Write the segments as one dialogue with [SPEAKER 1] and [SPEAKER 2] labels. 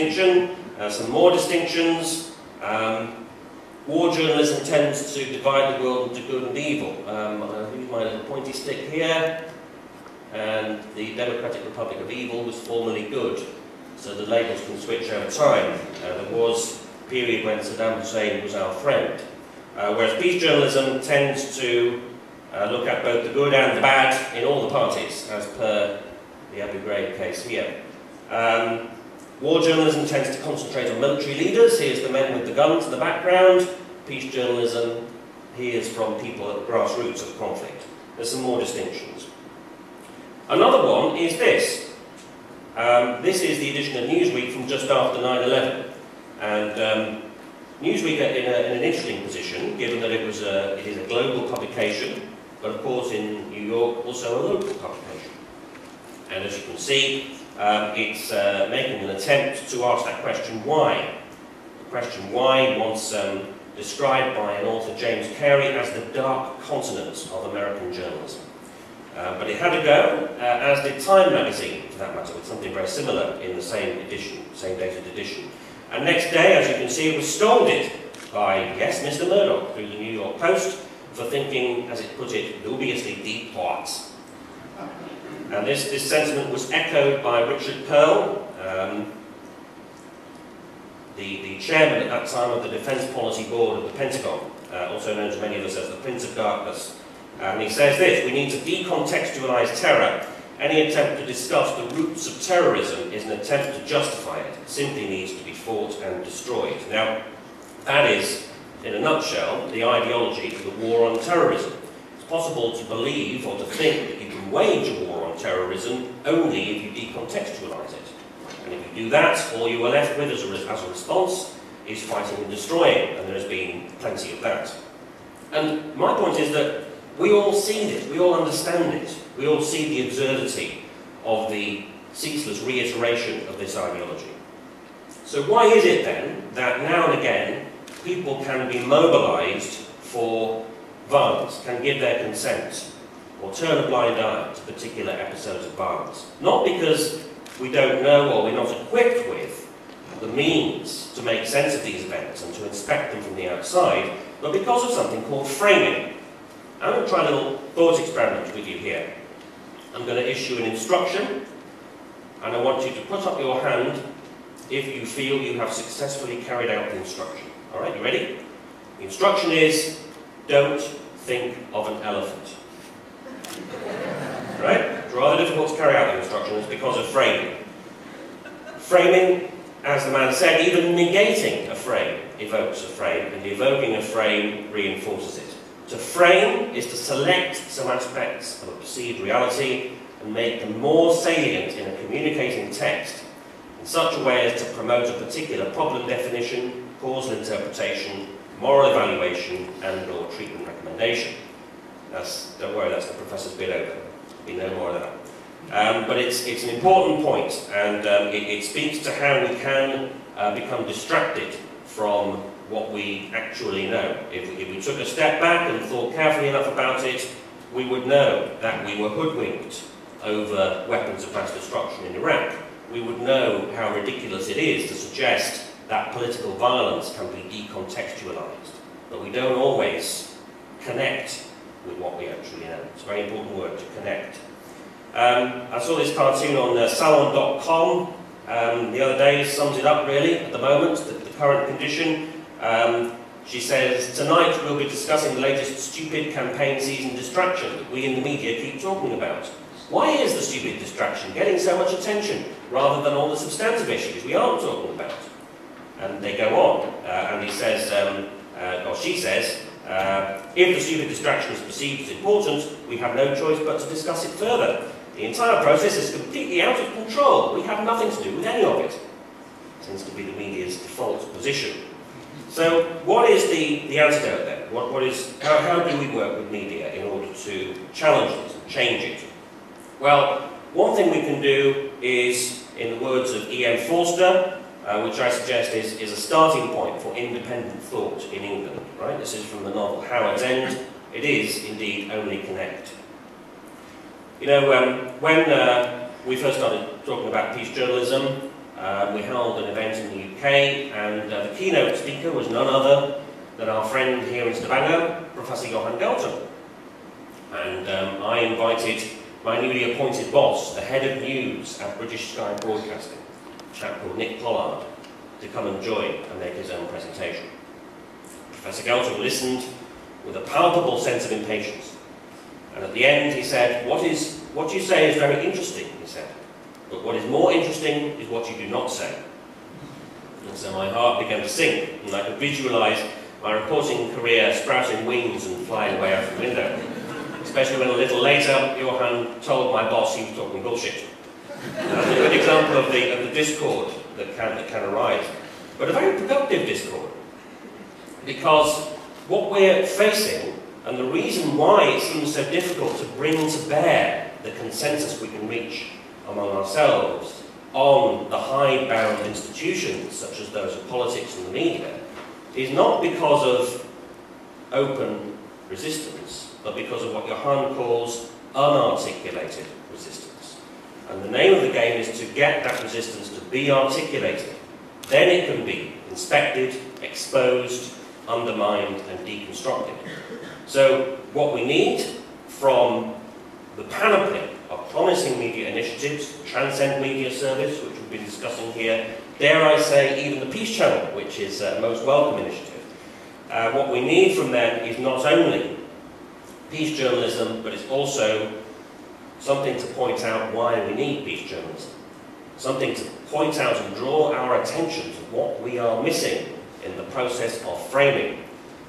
[SPEAKER 1] distinction. Some more distinctions. War journalism tends to divide the world into good and evil. I'll use my little pointy stick here. And the Democratic Republic of Evil was formerly good. So the labels can switch over time. There was a period when Saddam Hussein was our friend. Whereas peace journalism tends to look at both the good and the bad in all the parties, as per the Abu Ghraib case here. War journalism tends to concentrate on military leaders. Here's the men with the guns in the background. Peace journalism hears from people at the grassroots of conflict. There's some more distinctions. Another one is this. This is the edition of Newsweek from just after 9/11. And Newsweek are in an interesting position, given that it is a global publication, but of course in New York also a local publication. And as you can see, it's making an attempt to ask that question, why? The question why, once described by an author, James Carey, as the dark continent of American journalism. But it had a go, as did Time magazine, for that matter, with something very similar in the same edition, same dated edition. And next day, as you can see, it was scolded by, yes, Mr. Murdoch, through the New York Post, for thinking, as it put it, dubiously deep thoughts. And this sentiment was echoed by Richard Pearl, the chairman at that time of the Defense Policy Board of the Pentagon, also known to many of us as the Prince of Darkness. And he says this: we need to decontextualize terror. Any attempt to discuss the roots of terrorism is an attempt to justify it. It simply needs to be fought and destroyed. Now, that is, in a nutshell, the ideology of the war on terrorism. It's possible to believe or to think that you can wage a war on terrorism only if you decontextualize it. And if you do that, all you are left with as a response is fighting and destroying, and there has been plenty of that. And my point is that we all see it, we all understand it, we all see the absurdity of the ceaseless reiteration of this ideology. So why is it then that now and again people can be mobilised for violence, can give their consent, or turn a blind eye to particular episodes of violence? Not because we don't know or we're not equipped with the means to make sense of these events and to inspect them from the outside, but because of something called framing. I'm going to try a little thought experiment with you here. I'm going to issue an instruction, and I want you to put up your hand if you feel you have successfully carried out the instruction. All right, you ready? The instruction is, don't think of an elephant. Right? It's rather difficult to carry out the instruction. It's because of framing. Framing, as the man said, even negating a frame evokes a frame, and evoking a frame reinforces it. To frame is to select some aspects of a perceived reality and make them more salient in a communicating text in such a way as to promote a particular problem definition, causal interpretation, moral evaluation, and/or treatment recommendation. Don't worry, that's the professor's bit over. There'll be no more of that. But it's an important point, and it speaks to how we can become distracted from what we actually know. If we took a step back and thought carefully enough about it, we would know that we were hoodwinked over weapons of mass destruction in Iraq. We would know how ridiculous it is to suggest that political violence can be decontextualized. But we don't always connect with what we actually know. It's a very important word, to connect. I saw this cartoon on salon.com the other day. It sums it up really at the moment, the current condition. She says, tonight we'll be discussing the latest stupid campaign season distraction that we in the media keep talking about. Why is the stupid distraction getting so much attention rather than all the substantive issues we aren't talking about? And they go on, and he says, or she says, if the stupid distraction is perceived as important, we have no choice but to discuss it further. The entire process is completely out of control. We have nothing to do with any of it. Seems to be the media's default position. So what is the antidote then? How do we work with media in order to challenge it and change it? Well, one thing we can do is, in the words of E.M. Forster, which I suggest is a starting point for independent thought in England. Right? This is from the novel Howard's End. It is, indeed, only connect. You know, when we first started talking about peace journalism, We held an event in the UK, and the keynote speaker was none other than our friend here in Stavanger, Professor Johan Galton. And I invited my newly appointed boss, the head of news at British Sky Broadcasting, a chap called Nick Pollard, to come and join and make his own presentation. Professor Galton listened with a palpable sense of impatience. And at the end he said, what you say is very interesting, he said, but what is more interesting is what you do not say. And so my heart began to sink, and I could visualise my reporting career sprouting wings and flying away out the window. Especially when a little later, Johan told my boss he was talking bullshit. That's a good example of the discord that can arise. But a very productive discord. Because what we're facing, and the reason why it seems so difficult to bring to bear the consensus we can reach among ourselves on the hidebound institutions, such as those of politics and the media, is not because of open resistance, but because of what Johan calls unarticulated resistance. And the name of the game is to get that resistance to be articulated. Then it can be inspected, exposed, undermined and deconstructed. So what we need from the panoply of promising media initiatives, the TRANSCEND media service, which we've been discussing here, dare I say even the Peace Channel, which is a most welcome initiative. What we need from them is not only peace journalism, but it's also something to point out why we need peace journalism. Something to point out and draw our attention to what we are missing in the process of framing,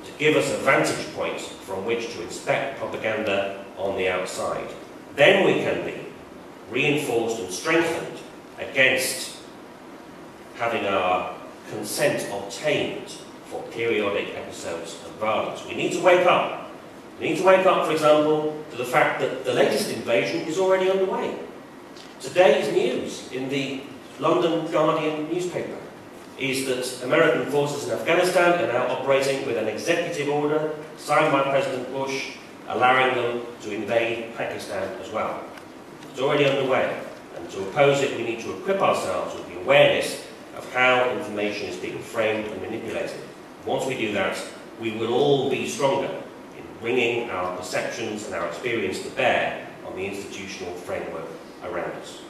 [SPEAKER 1] to give us a vantage point from which to inspect propaganda on the outside. Then we can be reinforced and strengthened against having our consent obtained for periodic episodes of violence. We need to wake up. We need to wake up, for example, to the fact that the latest invasion is already underway. Today's news in the London Guardian newspaper is that American forces in Afghanistan are now operating with an executive order signed by President Bush, allowing them to invade Pakistan as well. It's already underway, and to oppose it we need to equip ourselves with the awareness of how information is being framed and manipulated. Once we do that, we will all be stronger in bringing our perceptions and our experience to bear on the institutional framework around us.